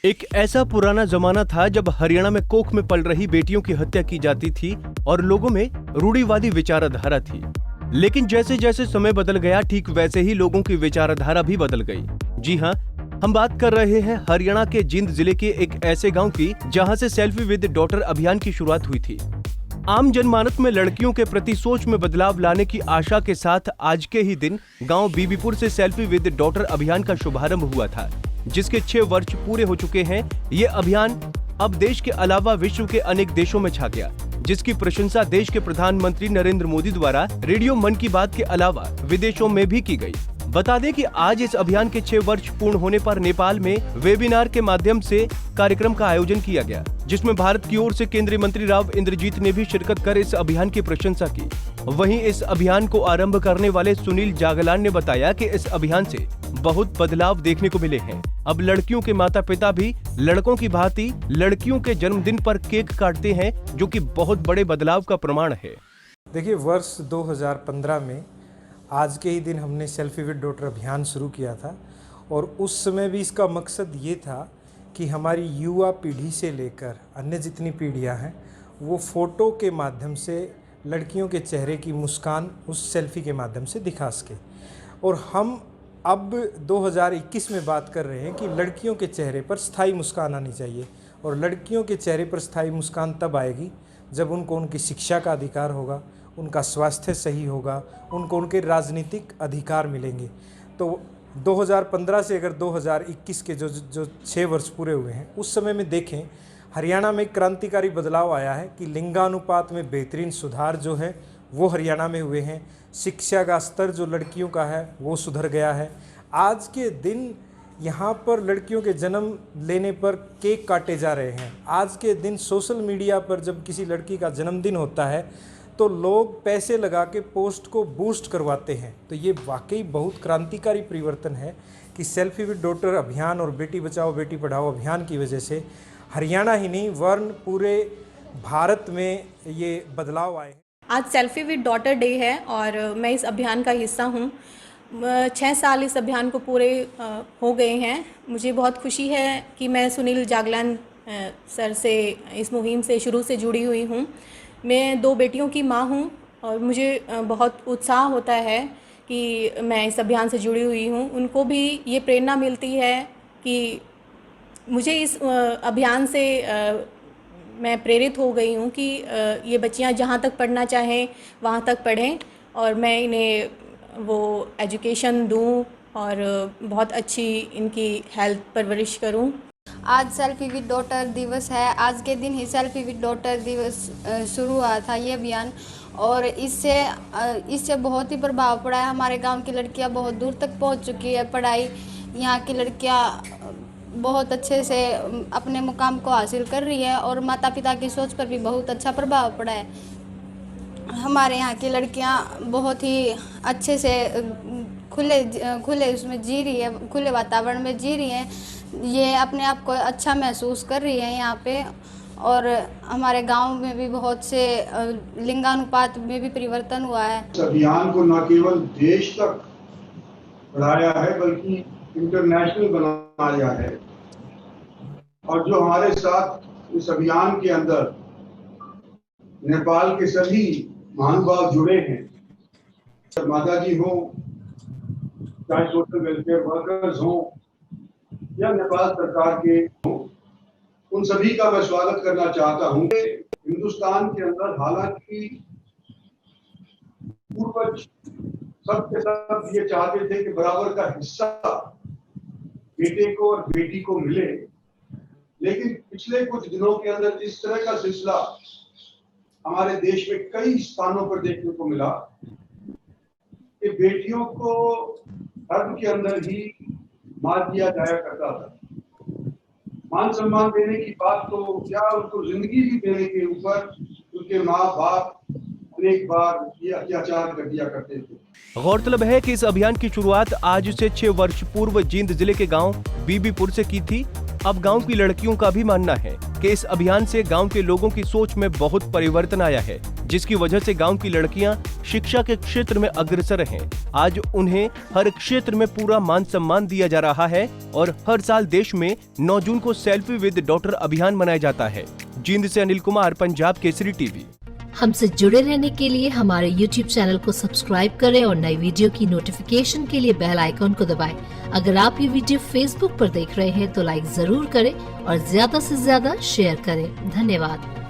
एक ऐसा पुराना जमाना था जब हरियाणा में कोख में पल रही बेटियों की हत्या की जाती थी और लोगों में रूढ़िवादी विचारधारा थी। लेकिन जैसे जैसे समय बदल गया, ठीक वैसे ही लोगों की विचारधारा भी बदल गई। जी हाँ, हम बात कर रहे हैं हरियाणा के जींद जिले के एक ऐसे गांव की जहां से सेल्फी विद डॉटर अभियान की शुरुआत हुई थी। आम जनमानस में लड़कियों के प्रति सोच में बदलाव लाने की आशा के साथ आज के ही दिन गांव बीबीपुर से सेल्फी विद डॉटर अभियान का शुभारंभ हुआ था, जिसके 6 वर्ष पूरे हो चुके हैं। ये अभियान अब देश के अलावा विश्व के अनेक देशों में छा गया, जिसकी प्रशंसा देश के प्रधानमंत्री नरेंद्र मोदी द्वारा रेडियो मन की बात के अलावा विदेशों में भी की गई। बता दें कि आज इस अभियान के 6 वर्ष पूर्ण होने पर नेपाल में वेबिनार के माध्यम से कार्यक्रम का आयोजन किया गया, जिसमें भारत की ओर से केंद्रीय मंत्री राव इंद्रजीत ने भी शिरकत कर इस अभियान की प्रशंसा की। वहीं इस अभियान को आरंभ करने वाले सुनील जागलान ने बताया कि इस अभियान से बहुत बदलाव देखने को मिले हैं। अब लड़कियों के माता पिता भी लड़कों की भांति लड़कियों के जन्मदिन पर केक काटते हैं, जो कि बहुत बड़े बदलाव का प्रमाण है। देखिए, वर्ष 2015 में आज के ही दिन हमने सेल्फी विद डॉटर अभियान शुरू किया था और उस समय भी इसका मकसद ये था कि हमारी युवा पीढ़ी से लेकर अन्य जितनी पीढ़ियां हैं वो फ़ोटो के माध्यम से लड़कियों के चेहरे की मुस्कान उस सेल्फी के माध्यम से दिखा सके। और हम अब 2021 में बात कर रहे हैं कि लड़कियों के चेहरे पर स्थायी मुस्कान आनी चाहिए, और लड़कियों के चेहरे पर स्थायी मुस्कान तब आएगी जब उनको उनकी शिक्षा का अधिकार होगा, उनका स्वास्थ्य सही होगा, उनको उनके राजनीतिक अधिकार मिलेंगे। तो 2015 से अगर 2021 के जो 6 वर्ष पूरे हुए हैं, उस समय में देखें, हरियाणा में क्रांतिकारी बदलाव आया है कि लिंगानुपात में बेहतरीन सुधार जो है वो हरियाणा में हुए हैं। शिक्षा का स्तर जो लड़कियों का है वो सुधर गया है। आज के दिन यहाँ पर लड़कियों के जन्म लेने पर केक काटे जा रहे हैं। आज के दिन सोशल मीडिया पर जब किसी लड़की का जन्मदिन होता है तो लोग पैसे लगा के पोस्ट को बूस्ट करवाते हैं। तो ये वाकई बहुत क्रांतिकारी परिवर्तन है कि सेल्फी विद डॉटर अभियान और बेटी बचाओ बेटी पढ़ाओ अभियान की वजह से हरियाणा ही नहीं वरन पूरे भारत में ये बदलाव आए हैं। आज सेल्फी विद डॉटर डे है और मैं इस अभियान का हिस्सा हूँ। 6 साल इस अभियान को पूरे हो गए हैं। मुझे बहुत खुशी है कि मैं सुनील जागलान सर से इस मुहिम से शुरू से जुड़ी हुई हूँ। मैं 2 बेटियों की माँ हूँ और मुझे बहुत उत्साह होता है कि मैं इस अभियान से जुड़ी हुई हूँ। उनको भी ये प्रेरणा मिलती है कि मुझे इस अभियान से मैं प्रेरित हो गई हूँ कि ये बच्चियाँ जहाँ तक पढ़ना चाहें वहाँ तक पढ़ें और मैं इन्हें वो एजुकेशन दूँ और बहुत अच्छी इनकी हेल्थ परवरिश करूँ। आज सेल्फी विद डॉटर दिवस है। आज के दिन ही सेल्फी विद डॉटर दिवस शुरू हुआ था ये अभियान, और इससे बहुत ही प्रभाव पड़ा है। हमारे गांव की लड़कियां बहुत दूर तक पहुंच चुकी है। पढ़ाई यहाँ की लड़कियां बहुत अच्छे से अपने मुकाम को हासिल कर रही है और माता पिता की सोच पर भी बहुत अच्छा प्रभाव पड़ा है। हमारे यहाँ की लड़कियां बहुत ही अच्छे से खुले उसमें जी रही है, खुले वातावरण में जी रही हैं। ये अपने आप को अच्छा महसूस कर रही है यहाँ पे। और हमारे गांव में भी बहुत से लिंगानुपात में भी परिवर्तन हुआ है। इस अभियान को न केवल देश तक बढ़ाया है बल्कि इंटरनेशनल बनाया है। और जो हमारे साथ इस अभियान के अंदर नेपाल के सभी महानुभाव जुड़े हैं, माता जी हो, चाहे सोशल वेलफेयर वर्कर्स हो या नेपाल सरकार के हो, उन सभी का मैं स्वागत करना चाहता हूं। हिंदुस्तान के अंदर हालांकि पूर्वज सबके सब ये चाहते थे कि बराबर का हिस्सा बेटे को और बेटी को मिले, लेकिन पिछले कुछ दिनों के अंदर इस तरह का सिलसिला हमारे देश में कई स्थानों पर देखने को मिला कि बेटियों को धर्म के अंदर ही मान दिया जाया करता था। मान सम्मान देने की बात तो क्या, उनको जिंदगी भी देने के ऊपर उनके माँ बाप अनेक बार ये अत्याचार कर दिया करते थे। गौरतलब है कि इस अभियान की शुरुआत आज से 6 वर्ष पूर्व जींद जिले के गांव बीबीपुर से की थी। अब गांव की लड़कियों का भी मानना है कि इस अभियान से गांव के लोगों की सोच में बहुत परिवर्तन आया है। जिसकी वजह से गांव की लड़कियां शिक्षा के क्षेत्र में अग्रसर हैं। आज उन्हें हर क्षेत्र में पूरा मान सम्मान दिया जा रहा है और हर साल देश में 9 जून को सेल्फी विद डॉटर अभियान मनाया जाता है। जींद से अनिल कुमार, पंजाब केसरी टीवी। हमसे जुड़े रहने के लिए हमारे YouTube चैनल को सब्सक्राइब करें और नई वीडियो की नोटिफिकेशन के लिए बेल आइकॉन को दबाएं। अगर आप ये वीडियो Facebook पर देख रहे हैं तो लाइक जरूर करें और ज्यादा से ज्यादा शेयर करें। धन्यवाद।